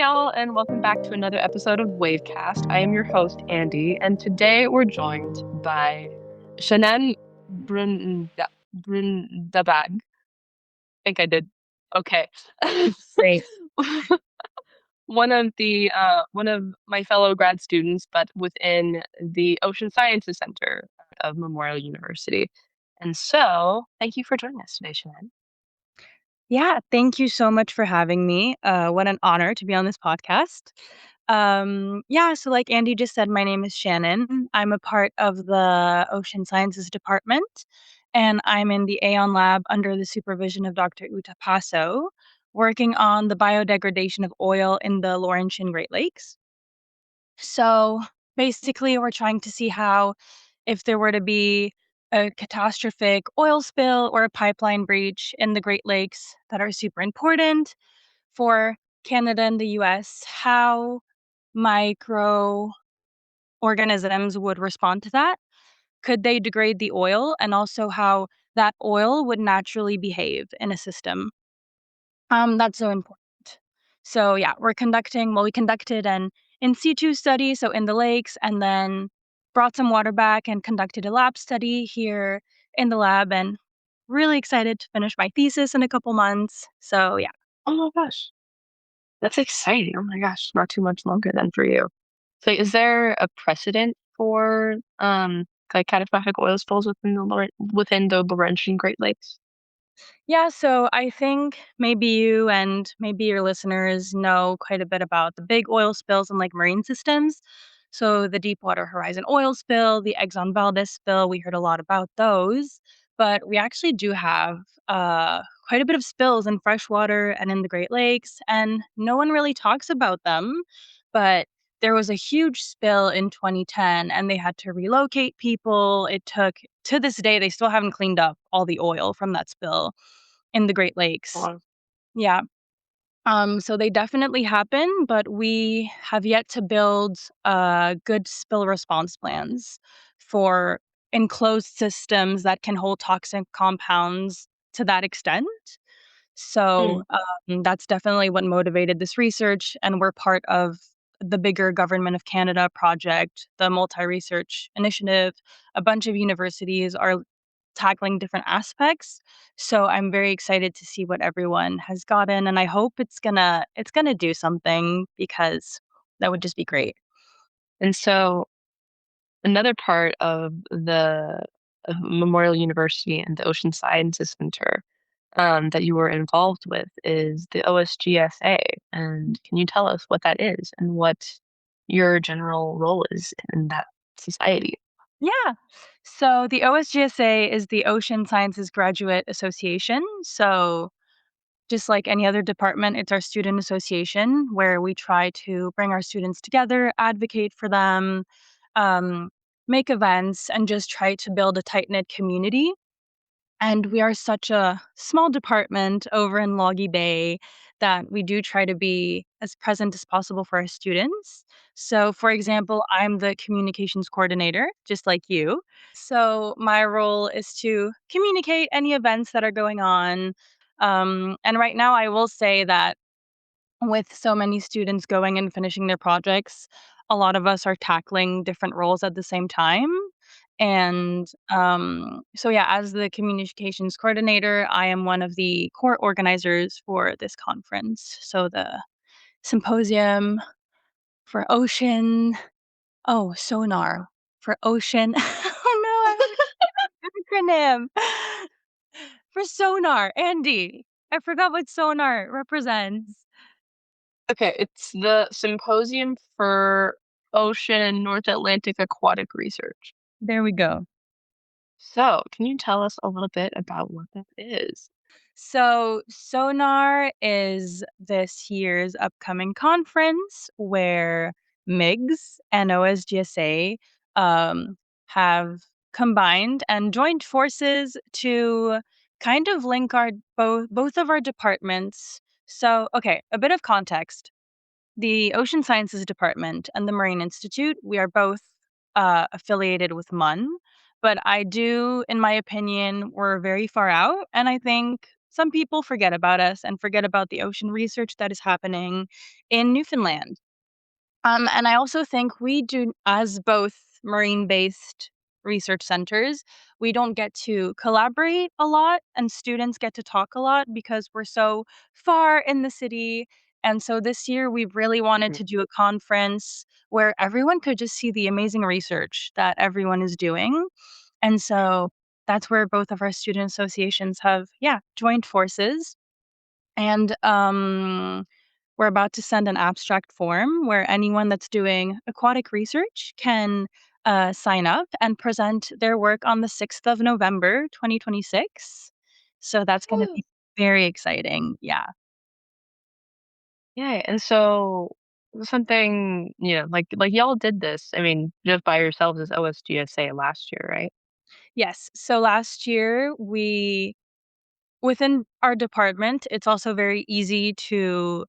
y'all, and welcome back to another episode of Wavecast. I am your host, Andi, and today we're joined by Shanan Brindabag. I think I did okay. Great. One of my fellow grad students, but within the Ocean Sciences Center of Memorial University. And so, thank you for joining us today, Shanan. Yeah, thank you so much for having me. What an honor to be on this podcast. Yeah, so like Andy just said, my name is Shannon. I'm a part of the Ocean Sciences Department, and I'm in the Aeon Lab under the supervision of Dr. Uta Paso, working on the biodegradation of oil in the Laurentian Great Lakes. So basically, we're trying to see how, if there were to be a catastrophic oil spill or a pipeline breach in the Great Lakes that are super important for Canada and the US, how microorganisms would respond to that. Could they degrade the oil? And also how that oil would naturally behave in a system. That's so important. So yeah, we conducted an in situ study, so in the lakes, and then brought some water back and conducted a lab study here in the lab, and really excited to finish my thesis in a couple months. So yeah. Oh my gosh, that's exciting. Oh my gosh, not too much longer than for you. So is there a precedent for like catastrophic oil spills within the Laurentian Great Lakes? Yeah, so I think maybe you and maybe your listeners know quite a bit about the big oil spills in like marine systems. So the Deepwater Horizon oil spill, the Exxon Valdez spill, we heard a lot about those. But we actually do have quite a bit of spills in freshwater and in the Great Lakes, and no one really talks about them. But there was a huge spill in 2010, and they had to relocate people. It took, to this day, they still haven't cleaned up all the oil from that spill in the Great Lakes. Wow. Yeah. So they definitely happen, but we have yet to build good spill response plans for enclosed systems that can hold toxic compounds to that extent. So Mm. that's definitely what motivated this research, and we're part of the bigger Government of Canada project, the multi research initiative. A bunch of universities are tackling different aspects. So I'm very excited to see what everyone has gotten, and I hope it's gonna do something because that would just be great. And so another part of the Memorial University and the Ocean Sciences Center that you were involved with is the OSGSA. And can you tell us what that is and what your general role is in that society? Yeah. So the OSGSA is the Ocean Sciences Graduate Association. So just like any other department, it's our student association where we try to bring our students together, advocate for them, um, make events, and just try to build a tight knit community. And we are such a small department over in Loggy Bay that we do try to be as present as possible for our students. So, for example, I'm the communications coordinator, just like you. So, my role is to communicate any events that are going on. And right now, I will say that with so many students going and finishing their projects, a lot of us are tackling different roles at the same time. And so, yeah, as the communications coordinator, I am one of the core organizers for this conference. So, the symposium for ocean, oh, SONAAR for ocean. Oh no, I have an acronym for SONAAR. Andy, I forgot what SONAAR represents. Okay, it's the Symposium for Ocean and North Atlantic Aquatic Research. There we go. So, can you tell us a little bit about what that is? So, SONAAR is this year's upcoming conference where MIGS and OSGSA um, have combined and joined forces to kind of link our both of our departments. So, okay, a bit of context. The Ocean Sciences Department and the Marine Institute, we are both affiliated with MUN, but I do, in my opinion, we're very far out. And I think some people forget about us and forget about the ocean research that is happening in Newfoundland. And I also think we do, as both marine based research centers, we don't get to collaborate a lot, and students get to talk a lot because we're so far in the city. And so this year, we really wanted Mm. to do a conference where everyone could just see the amazing research that everyone is doing. And so that's where both of our student associations have, yeah, joined forces. And we're about to send an abstract form where anyone that's doing aquatic research can sign up and present their work on the 6th of November, 2026. So that's going to Woo. be very exciting. Yeah. Yeah, and so something, like y'all did this, I mean, just by yourselves as OSGSA last year, right? Yes. So last year, within our department, it's also very easy to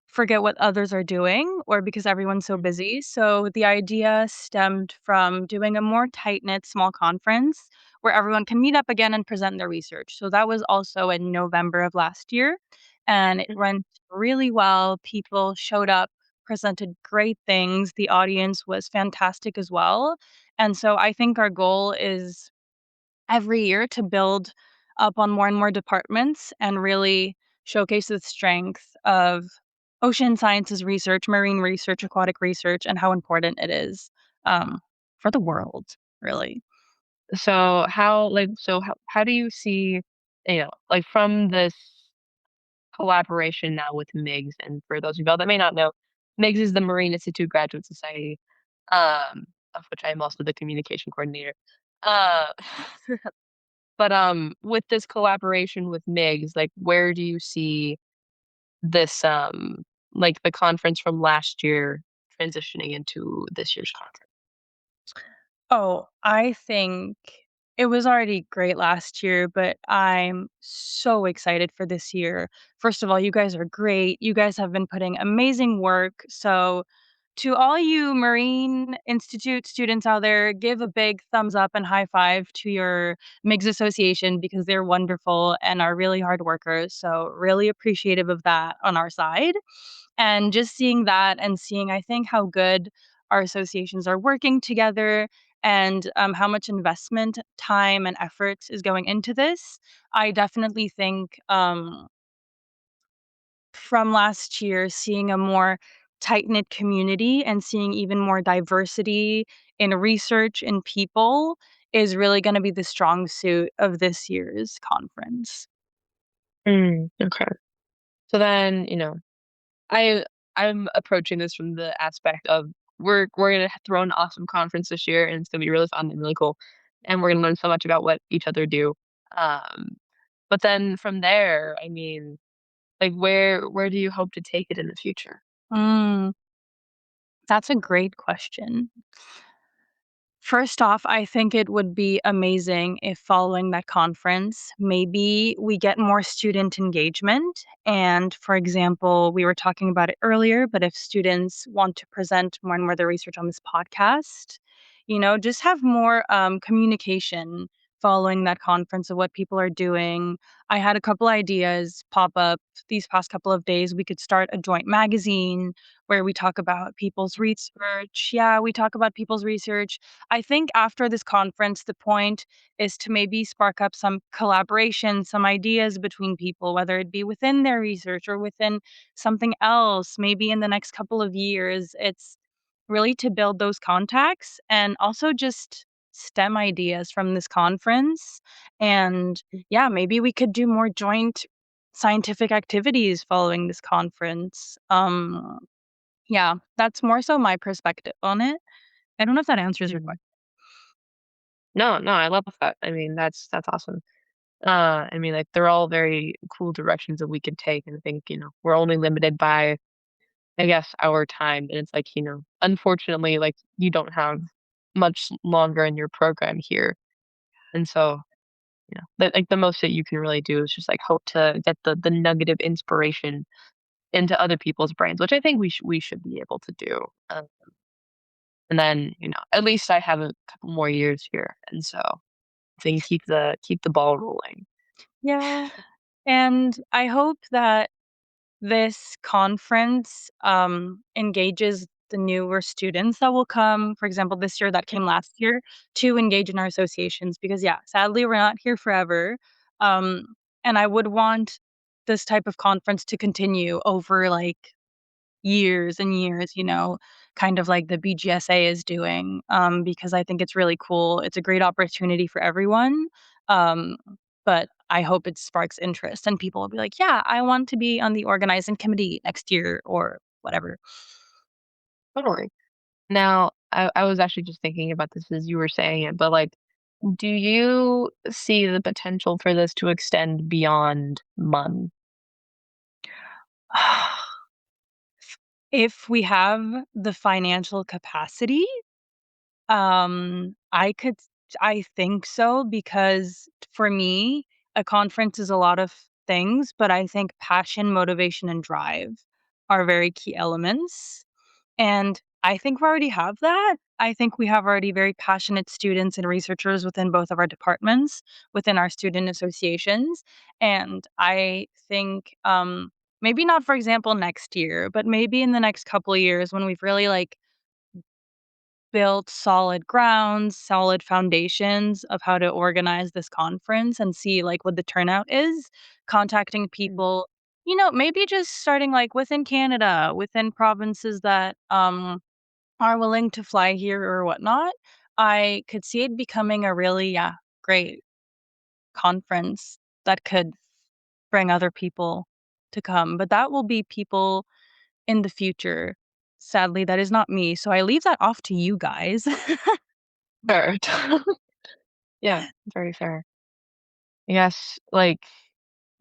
forget what others are doing or because everyone's so Mm. busy. So the idea stemmed from doing a more tight-knit small conference where everyone can meet up again and present their research. So that was also in November of last year, and it Mhm. went really well. People showed up, presented great things. The audience was fantastic as well. And so I think our goal is every year to build up on more and more departments and really showcase the strength of ocean sciences research, marine research, aquatic research, and how important it is um, for the world, really. So how do you see, like from this collaboration now with MIGS, and for those of y'all that may not know, MIGS is the Marine Institute Graduate Society, of which I am also the communication coordinator. Uh, but with this collaboration with MIGS, like where do you see this like the conference from last year transitioning into this year's conference? Oh, I think it was already great last year, but I'm so excited for this year. First of all, you guys are great. You guys have been putting amazing work. So, to all you Marine Institute students out there, give a big thumbs up and high five to your MIGS association because they're wonderful and are really hard workers. So, really appreciative of that on our side. And just seeing that and seeing, I think, how good our associations are working together and how much investment, time, and effort is going into this. I definitely think from last year, seeing a more tight knit community and seeing even more diversity in research and people is really going to be the strong suit of this year's conference. Okay. So then, I I'm approaching this from the aspect of we're gonna throw an awesome conference this year, and it's gonna be really fun and really cool, and we're gonna learn so much about what each other do. Um, but then from there, I mean, like where do you hope to take it in the future? Mm, that's a great question. First off, I think it would be amazing if following that conference, maybe we get more student engagement. And for example, we were talking about it earlier, but if students want to present more and more of their research on this podcast, just have more communication following that conference of what people are doing. I had a couple ideas pop up these past couple of days. We could start a joint magazine where we talk about people's research. Yeah, we talk about people's research. I think after this conference, the point is to maybe spark up some collaboration, some ideas between people, whether it be within their research or within something else, maybe in the next couple of years. It's really to build those contacts and also just STEM ideas from this conference. And yeah, maybe we could do more joint scientific activities following this conference. Yeah, that's more so my perspective on it. I don't know if that answers your Mhm. question. No, no, I love that. I mean, that's awesome. I mean, like they're all very cool directions that we could take, and I think we're only limited by, I guess, our time, and it's like unfortunately, like you don't have much longer in your program here, and so like the most that you can really do is just like hope to get the nugget of inspiration into other people's brains, which I think we should be able to do. And then at least I have a couple more years here, and so I think keep the ball rolling. Yeah. And I hope that this conference, engages the newer students that will come, for example, this year that came last year, to engage in our associations because, yeah, sadly, we're not here forever, um, and I would want this type of conference to continue over, like, years and years, kind of like the BGSA is doing, because I think it's really cool. It's a great opportunity for everyone, um, but I hope it sparks interest and people will be like, "Yeah, I want to be on the organizing committee next year," or whatever. Totally. Now, I was actually just thinking about this as you were saying it, but like, do you see the potential for this to extend beyond MUN? If we have the financial capacity, I could I think so because for me, a conference is a lot of things, but I think passion, motivation, and drive are very key elements. And I think we already have that. I think we have already very passionate students and researchers within both of our departments, within our student associations. And I think maybe not, for example, next year, but maybe in the next couple of years when we've really like built solid grounds, solid foundations of how to organize this conference and see like what the turnout is, contacting Mm. people, maybe just starting like within Canada, within provinces that are willing to fly here or whatnot. I could see it becoming a really, yeah, great conference that could bring other people to come. But that will be people in the future. Sadly, that is not me. So I leave that off to you guys. Sure. Yeah, very fair. Yes, like,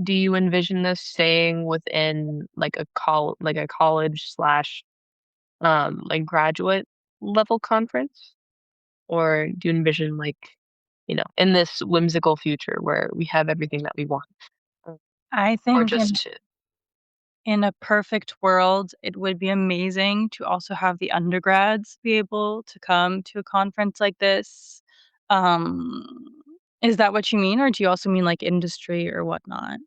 do you envision this staying within like like a college slash like graduate level conference? Or do you envision like, in this whimsical future where we have everything that we want? Uh, I Or think just in to in a perfect world, it would be amazing to also have the undergrads be able to come to a conference like this. Um, is that what you mean, or do you also mean like industry or whatnot?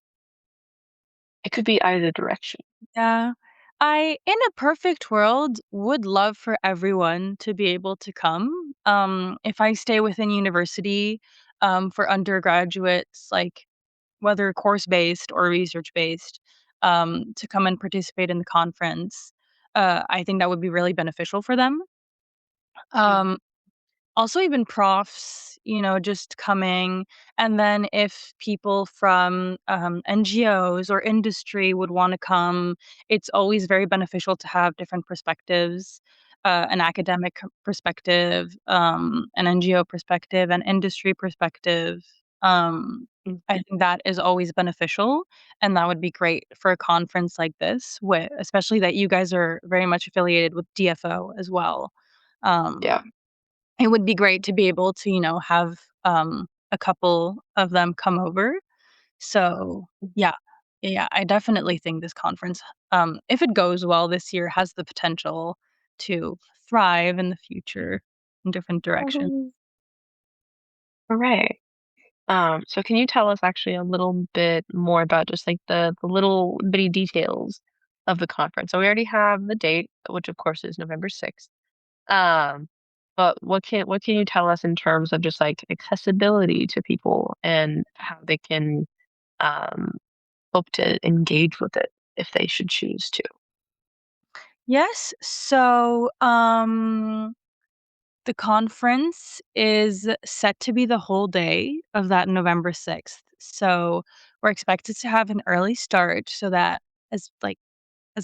it could be either direction. Yeah. I, in a perfect world, would love for everyone to be able to come. If I stay within university, for undergraduates, like whether course based or research based, to come and participate in the conference, I think that would be really beneficial for them. Mm. Um, Also even profs, just coming, and then if people from, NGOs or industry would wanna come, it's always very beneficial to have different perspectives, an academic perspective, an NGO perspective, an industry perspective. Mm. I think that is always beneficial, and that would be great for a conference like this, especially that you guys are very much affiliated with DFO as well. Yeah. It would be great to be able to, have, a couple of them come over. So, yeah. Yeah, I definitely think this conference, if it goes well this year, has the potential to thrive in the future in different directions. Mhm. All right. So can you tell us actually a little bit more about just like the little bitty details of the conference? So we already have the date, which of course is November 6th. Um, but what can you tell us in terms of just like accessibility to people and how they can um hope to engage with it if they should choose to? Yes, so, the conference is set to be the whole day of that November 6th. So, we're expected to have an early start so that as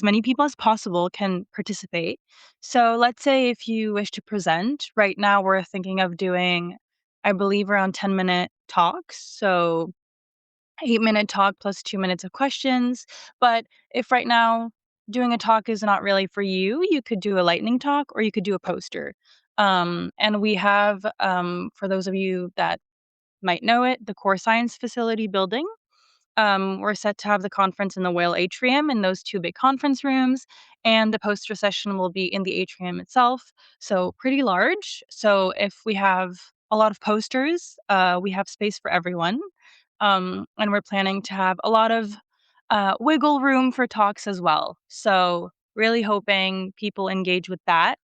many people as possible can participate. So, let's say if you wish to present, right now we're thinking of doing, I believe, around 10-minute talks. So, 8-minute talk plus 2 minutes of questions. But if right now doing a talk is not really for you, you could do a lightning talk or you could do a poster. And we have, for those of you that might know it, the Core Science Facility building. We're set to have the conference in the Whale Atrium in those two big conference rooms, and the poster session will be in the atrium itself. So pretty large. So if we have a lot of posters, we have space for everyone. And we're planning to have a lot of wiggle room for talks as well. So, really hoping people engage with that.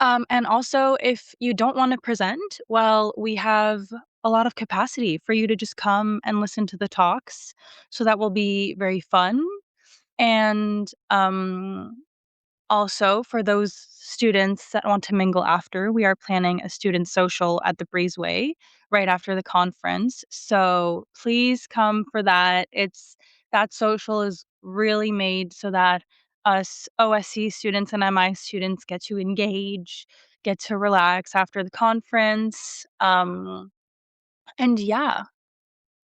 And also, if you don't want to present, well, we have a lot of capacity for you to just come and listen to the talks. So, that will be very fun. And also, for those students that want to mingle after, we are planning a student social at the Breezeway right after the conference. So please come for that. That social is really made so that us OSC students and MI students get to engage, get to relax after the conference. And yeah,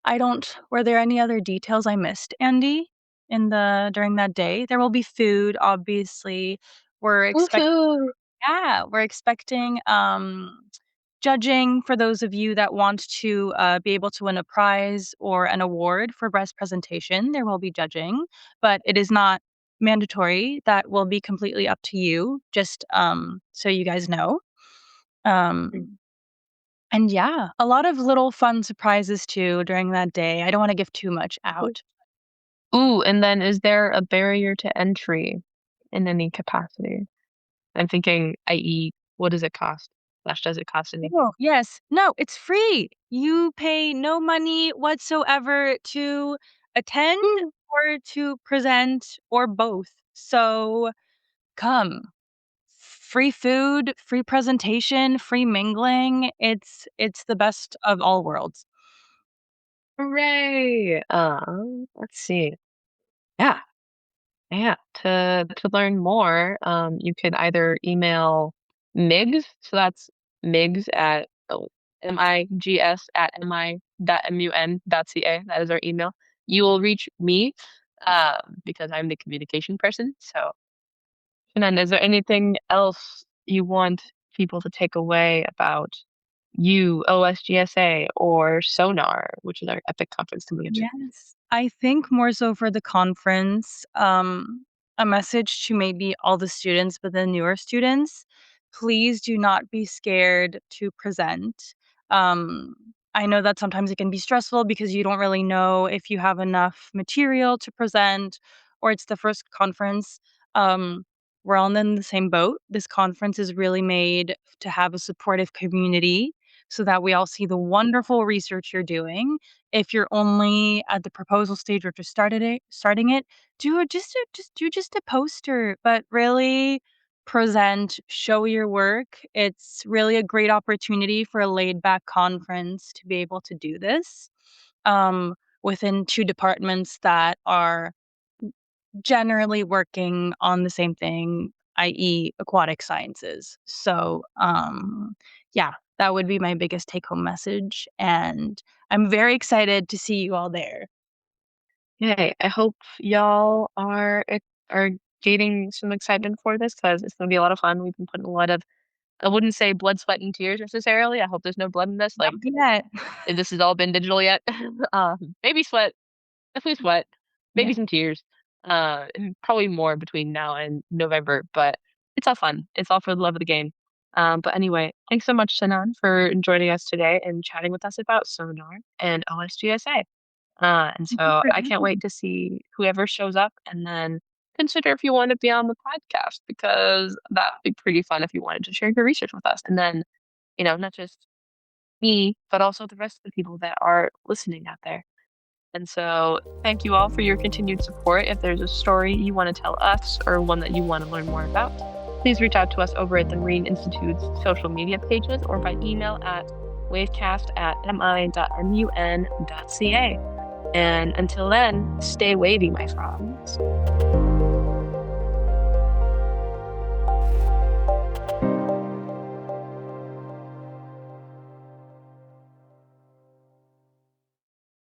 I don't were there any other details I missed, Andy, in the during that day? There will be food, obviously. We're expect Woohoo! Yeah, we're expecting, judging for those of you that want to, be able to win a prize or an award for best presentation, there will be judging, but it is not mandatory. That will be completely up to you, just, so you guys know. Um and yeah, a lot of little fun surprises too during that day. I don't wanna give too much out. Ooh, and then is there a barrier to entry in any capacity? I'm thinking, i.e., what does it cost? Slash, does it cost anything? Oh, yes. No, it's free. You pay no money whatsoever to attend Ooh, or to present or both. So come. Free food, free presentation, free mingling. It's the best of all worlds. hooray! Let's see. Yeah, yeah. To learn more, you could either email Migs, so that's Migs at Migs at mi.mun.ca. That is our email. You will reach me, because I'm the communication person. So, and then, is there anything else you want people to take away about you, OSGSA, or SONAR, which is our Epic conference coming into? Yes. I think more so for the conference, a message to maybe all the students, but the newer students, please do not be scared to present. Um, I know that sometimes it can be stressful because you don't really know if you have enough material to present or it's the first conference. Um, we're all in the same boat. This conference is really made to have a supportive community so that we all see the wonderful research you're doing. If you're only at the proposal stage or just starting it, do just a poster, but really present, show your work. It's really a great opportunity for a laid back conference to be able to do this, within 2 departments that are generally working on the same thing, i.e., aquatic sciences. So, yeah, that would be my biggest take home message. And I'm very excited to see you all there. Yay, I hope y'all are gaining some excitement for this because it's gonna be a lot of fun. We've been putting a lot of, I wouldn't say blood, sweat, and tears necessarily. I hope there's no blood in this, Not like, yet. if this has all been digital yet. Maybe sweat, definitely sweat, maybe Yeah. some tears, and probably more between now and November, but it's all fun. It's all for the love of the game. But anyway, thanks so much, Sanan, for joining us today and chatting with us about Sonar and OSGSA. And Thank you so for I having can't wait me. to see whoever shows up and then consider if you want to be on the podcast because that would be pretty fun if you wanted to share your research with us. And then, not just me, but also the rest of the people that are listening out there. And so thank you all for your continued support. If there's a story you want to tell us or one that you want to learn more about, please reach out to us over at the Marine Institute's social media pages or by email at wavecast@mi.mun.ca. And until then, stay wavy, my frogs.